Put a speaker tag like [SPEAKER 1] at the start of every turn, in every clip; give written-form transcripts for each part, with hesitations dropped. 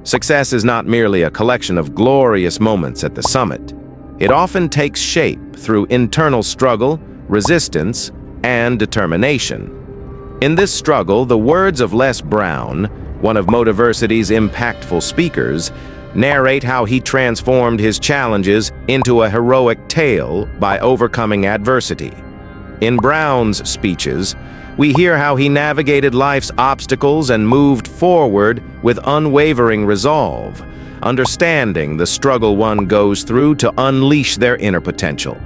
[SPEAKER 1] Success is not merely a collection of glorious moments at the summit. It often takes shape through internal struggle, resistance, and determination. In this struggle, the words of Les Brown, one of Motiversity's impactful speakers, narrate how he transformed his challenges into a heroic tale by overcoming adversity. In Brown's speeches, we hear how he navigated life's obstacles and moved forward with unwavering resolve, understanding the struggle one goes through to unleash their inner potential.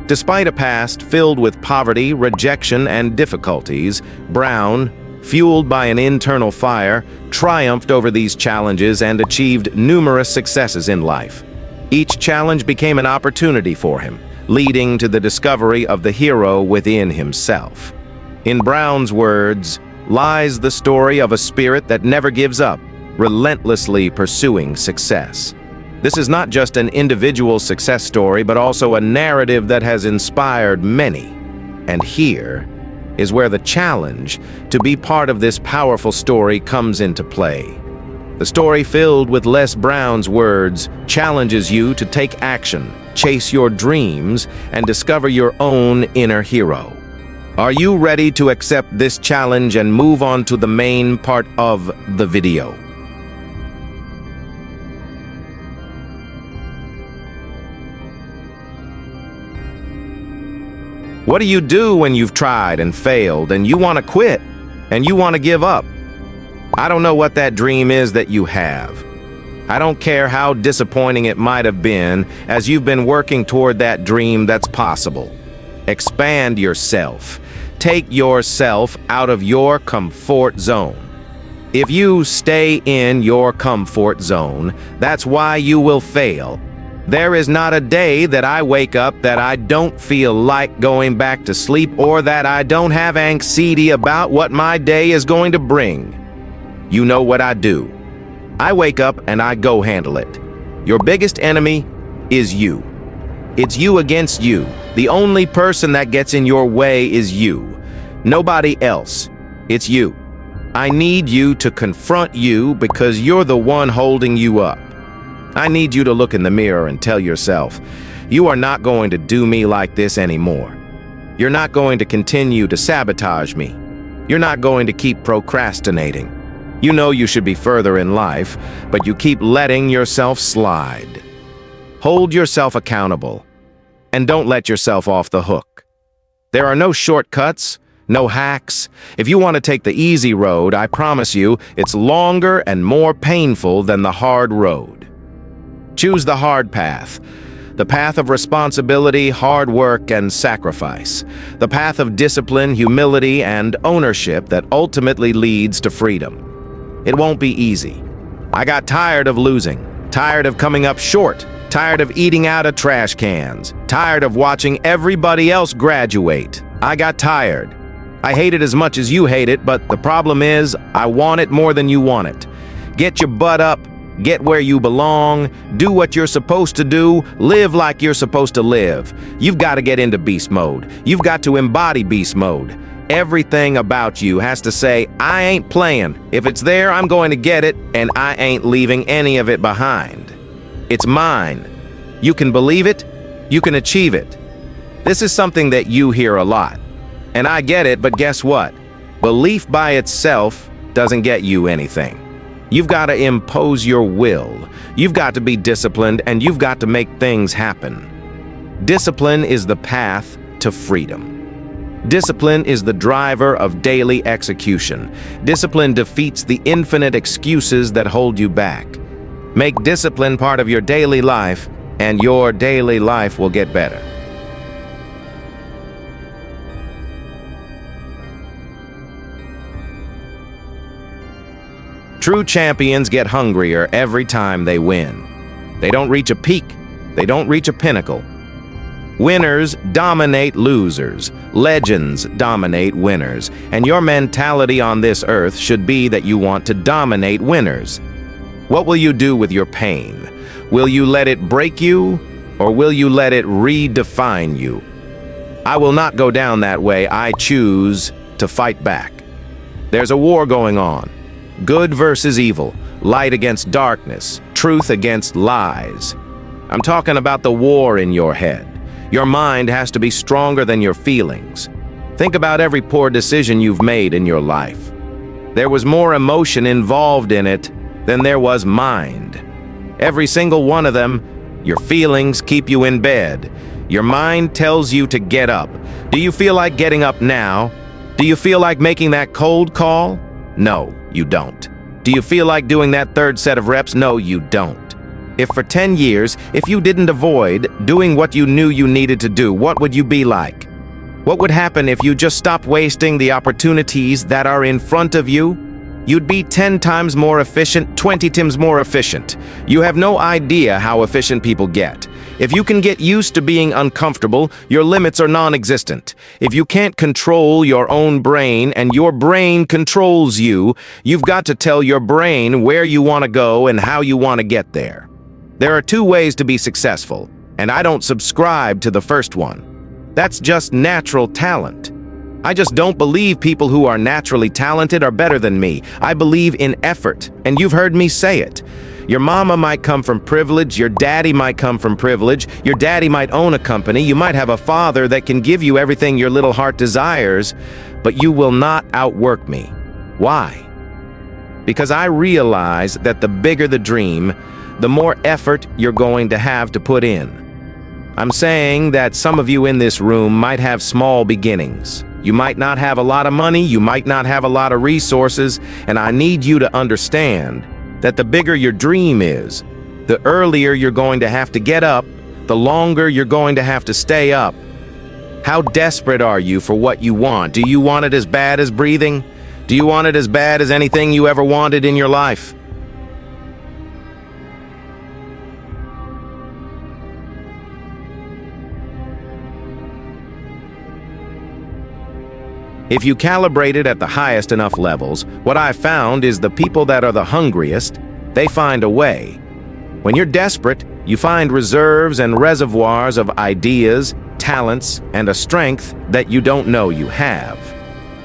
[SPEAKER 1] Despite a past filled with poverty, rejection, and difficulties, Brown, fueled by an internal fire, triumphed over these challenges and achieved numerous successes in life. Each challenge became an opportunity for him, leading to the discovery of the hero within himself. In Brown's words, lies the story of a spirit that never gives up, relentlessly pursuing success. This is not just an individual success story, but also a narrative that has inspired many. And here is where the challenge to be part of this powerful story comes into play. The story filled with Les Brown's words challenges you to take action, chase your dreams, and discover your own inner hero. Are you ready to accept this challenge and move on to the main part of the video? What do you do when you've tried and failed and you want to quit and you want to give up? I don't know what that dream is that you have. I don't care how disappointing it might have been as you've been working toward that dream that's possible. Expand yourself. Take yourself out of your comfort zone. If you stay in your comfort zone, that's why you will fail. There is not a day that I wake up that I don't feel like going back to sleep or that I don't have anxiety about what my day is going to bring. You know what I do. I wake up and I go handle it. Your biggest enemy is you. It's you against you. The only person that gets in your way is you. Nobody else. It's you. I need you to confront you because you're the one holding you up. I need you to look in the mirror and tell yourself, you are not going to do me like this anymore. You're not going to continue to sabotage me. You're not going to keep procrastinating. You know you should be further in life, but you keep letting yourself slide. Hold yourself accountable, and don't let yourself off the hook. There are no shortcuts, no hacks. If you want to take the easy road, I promise you, it's longer and more painful than the hard road. Choose the hard path, the path of responsibility, hard work, and sacrifice, the path of discipline, humility, and ownership that ultimately leads to freedom. It won't be easy. I got tired of losing, tired of coming up short, tired of eating out of trash cans, tired of watching everybody else graduate. I got tired. I hate it as much as you hate it, but the problem is, I want it more than you want it. Get your butt up, get where you belong, do what you're supposed to do, live like you're supposed to live. You've got to get into beast mode. You've got to embody beast mode. Everything about you has to say, I ain't playing. If it's there, I'm going to get it, and I ain't leaving any of it behind. It's mine. You can believe it, you can achieve it. This is something that you hear a lot. And I get it, but guess what? Belief by itself doesn't get you anything. You've got to impose your will. You've got to be disciplined, and you've got to make things happen. Discipline is the path to freedom. Discipline is the driver of daily execution. Discipline defeats the infinite excuses that hold you back. Make discipline part of your daily life, and your daily life will get better. True champions get hungrier every time they win. They don't reach a peak. They don't reach a pinnacle. Winners dominate losers. Legends dominate winners. And your mentality on this earth should be that you want to dominate winners. What will you do with your pain? Will you let it break you, or will you let it redefine you? I will not go down that way. I choose to fight back. There's a war going on. Good versus evil. light against darkness, truth against lies. I'm talking about the war in your head. Your mind has to be stronger than your feelings. Think about every poor decision you've made in your life. There was more emotion involved in it than there was mind. Every single one of them. Your feelings keep you in bed. Your mind tells you to get up. Do you feel like getting up now? Do you feel like making that cold call? No, you don't. Do you feel like doing that third set of reps? No, you don't. If for 10 years, if you didn't avoid doing what you knew you needed to do, what would you be like? What would happen if you just stopped wasting the opportunities that are in front of you? You'd be 10 times more efficient, 20 times more efficient. You have no idea how efficient people get. If you can get used to being uncomfortable, your limits are non-existent. If you can't control your own brain and your brain controls you, you've got to tell your brain where you want to go and how you want to get there. There are two ways to be successful, and I don't subscribe to the first one. That's just natural talent. I just don't believe people who are naturally talented are better than me. I believe in effort, and you've heard me say it. Your mama might come from privilege, your daddy might come from privilege, your daddy might own a company, you might have a father that can give you everything your little heart desires, but you will not outwork me. Why? Because I realize that the bigger the dream, the more effort you're going to have to put in. I'm saying that some of you in this room might have small beginnings. You might not have a lot of money, you might not have a lot of resources, and I need you to understand that the bigger your dream is, the earlier you're going to have to get up, the longer you're going to have to stay up. How desperate are you for what you want? Do you want it as bad as breathing? Do you want it as bad as anything you ever wanted in your life? If you calibrate it at the highest enough levels, what I've found is the people that are the hungriest, they find a way. When you're desperate, you find reserves and reservoirs of ideas, talents, and a strength that you don't know you have.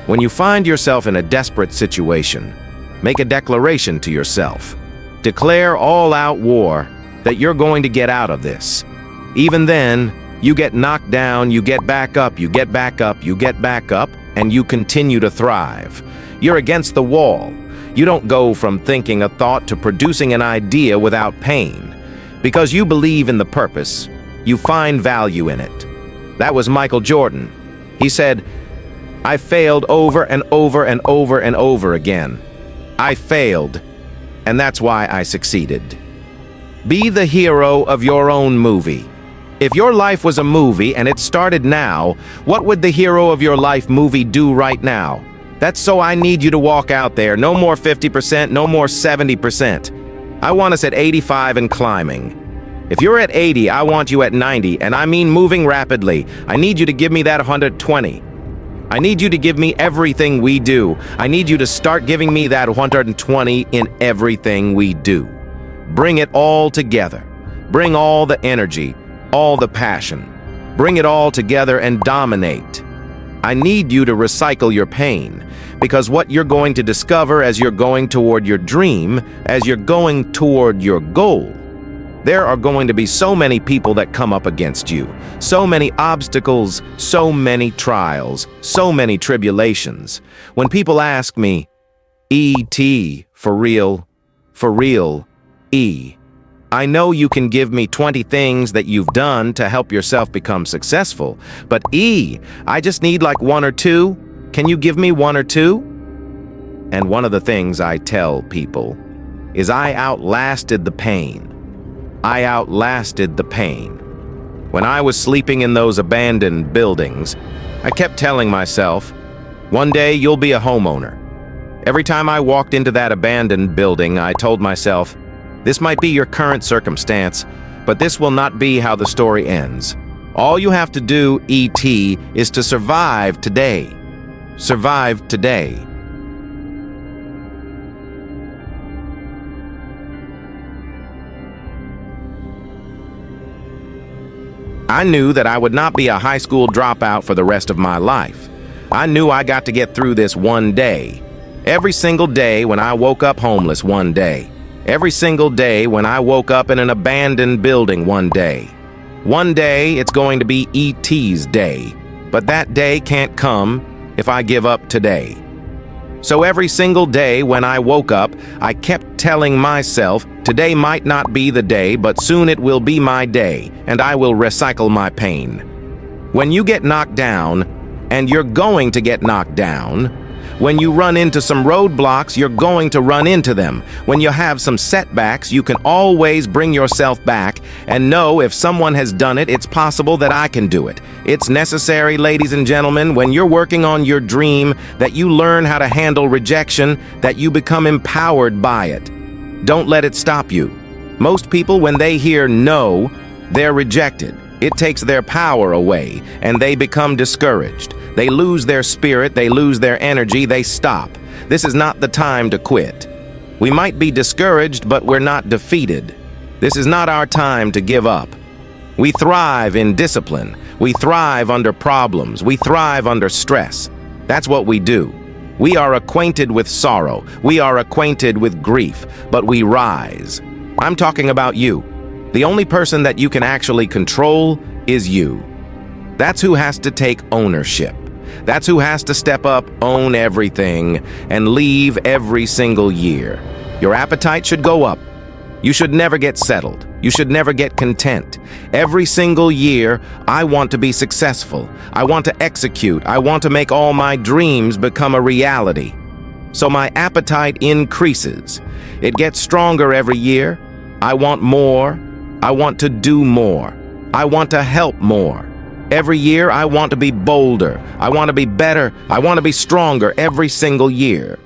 [SPEAKER 1] When you find yourself in a desperate situation, make a declaration to yourself. Declare all-out war that you're going to get out of this. Even then, you get knocked down, you get back up, you get back up, you get back up, and you continue to thrive. You're against the wall. You don't go from thinking a thought to producing an idea without pain. Because you believe in the purpose, you find value in it. That was Michael Jordan. He said, "I failed over and over and over and over again. I failed, and that's why I succeeded." Be the hero of your own movie. If your life was a movie and it started now, what would the hero of your life movie do right now? That's so I need you to walk out there. No more 50%, no more 70%. I want us at 85 and climbing. If you're at 80, I want you at 90, and I mean moving rapidly. I need you to give me that 120. I need you to give me everything we do. I need you to start giving me that 120 in everything we do. Bring it all together. Bring all the energy, all the passion. Bring it all together and dominate. I need you to recycle your pain, because what you're going to discover as you're going toward your dream, as you're going toward your goal, there are going to be so many people that come up against you, so many obstacles, so many trials, so many tribulations. When people ask me, E.T., for real, E. I know you can give me 20 things that you've done to help yourself become successful, but E, I just need like one or two. Can you give me one or two? And one of the things I tell people is I outlasted the pain. I outlasted the pain. When I was sleeping in those abandoned buildings, I kept telling myself, one day you'll be a homeowner. Every time I walked into that abandoned building, I told myself, this might be your current circumstance, but this will not be how the story ends. All you have to do, E.T., is to survive today. Survive today. I knew that I would not be a high school dropout for the rest of my life. I knew I got to get through this one day. Every single day when I woke up homeless one day, Every single day when I woke up in an abandoned building one day. One day it's going to be E.T.'s day, but that day can't come if I give up today. So every single day when I woke up, I kept telling myself, today might not be the day, but soon it will be my day, and I will recycle my pain. When you get knocked down, and you're going to get knocked down, when you run into some roadblocks, you're going to run into them. When you have some setbacks, you can always bring yourself back and know if someone has done it, it's possible that I can do it. It's necessary, ladies and gentlemen, when you're working on your dream, that you learn how to handle rejection, that you become empowered by it. Don't let it stop you. Most people, when they hear no, they're rejected. It takes their power away, and they become discouraged. They lose their spirit, they lose their energy, they stop. This is not the time to quit. We might be discouraged, but we're not defeated. This is not our time to give up. We thrive in discipline. We thrive under problems. We thrive under stress. That's what we do. We are acquainted with sorrow. We are acquainted with grief, but we rise. I'm talking about you. The only person that you can actually control is you. That's who has to take ownership. That's who has to step up, own everything, and leave every single year. Your appetite should go up. You should never get settled. You should never get content. Every single year, I want to be successful. I want to execute. I want to make all my dreams become a reality. So my appetite increases. It gets stronger every year. I want more. I want to do more. I want to help more. Every year, I want to be bolder. I want to be better. I want to be stronger every single year.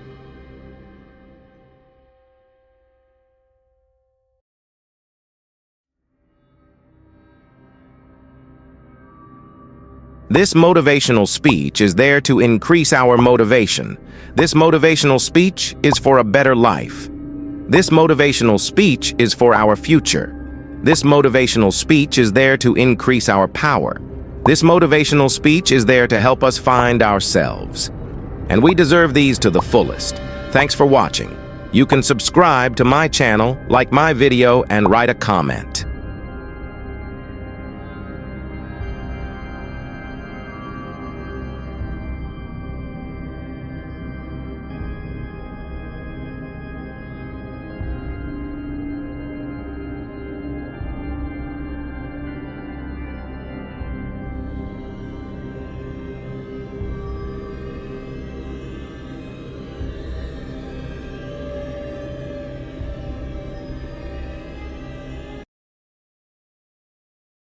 [SPEAKER 1] This motivational speech is there to increase our motivation. This motivational speech is for a better life. This motivational speech is for our future. This motivational speech is there to increase our power. This motivational speech is there to help us find ourselves. And we deserve these to the fullest. Thanks for watching. You can subscribe to my channel, like my video, and write a comment.